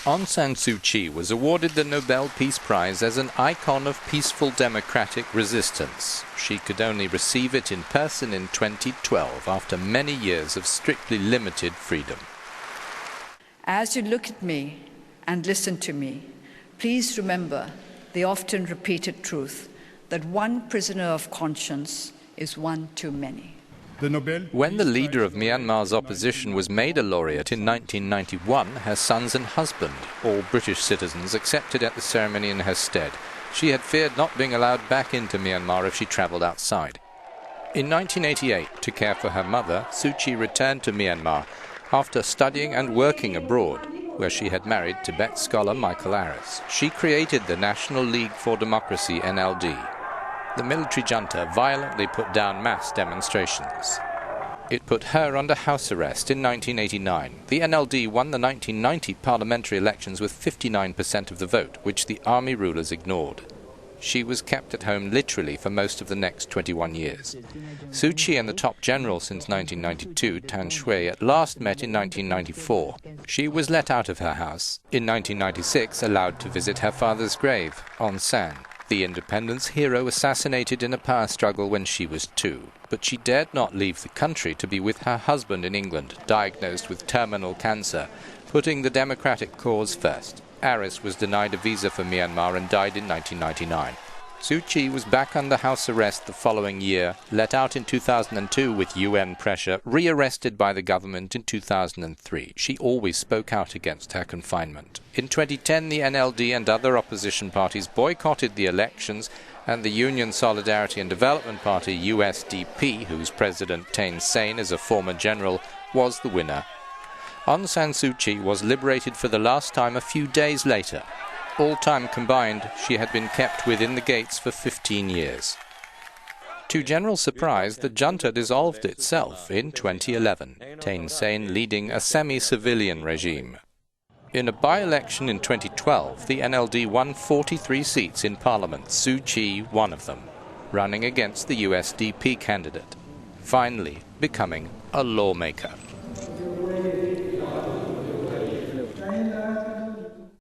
Aung San Suu Kyi was awarded the Nobel Peace Prize as an icon of peaceful democratic resistance. She could only receive it in person in 2012 after many years of strictly limited freedom. As you look at me and listen to me, please remember the often repeated truth that one prisoner of conscience is one too many. When the leader of Myanmar's opposition was made a laureate in 1991, her sons and husband, all British citizens, accepted at the ceremony in her stead. She had feared not being allowed back into Myanmar if she travelled outside. In 1988, to care for her mother, Suu Kyi returned to Myanmar after studying and working abroad, where she had married Tibet scholar Michael Aris. She created the National League for Democracy, NLD. The military junta violently put down mass demonstrations. It put her under house arrest in 1989. The NLD won the 1990 parliamentary elections with 59% of the vote, which the army rulers ignored. She was kept at home literally for most of the next 21 years. Suu Kyi and the top general since 1992, Tan Shui, at last met in 1994. She was let out of her house. In 1996, allowed to visit her father's grave, Aung San, the independence hero, assassinated in a power struggle when she was 2. But she dared not leave the country to be with her husband in England, diagnosed with terminal cancer, putting the democratic cause first. Aris was denied a visa for Myanmar and died in 1999. Suu Kyi was back under house arrest the following year, let out in 2002 with UN pressure, re-arrested by the government in 2003. She always spoke out against her confinement. In 2010, the NLD and other opposition parties boycotted the elections, and the Union Solidarity and Development Party, USDP, whose president Thein Sein is a former general, was the winner. Aung San Suu Kyi was liberated for the last time a few days later. All time combined, she had been kept within the gates for 15 years. To general surprise, the junta dissolved itself in 2011, Thein Sein leading a semi-civilian regime. In a by-election in 2012, the NLD won 43 seats in parliament, Suu Kyi one of them, running against the USDP candidate, finally becoming a lawmaker.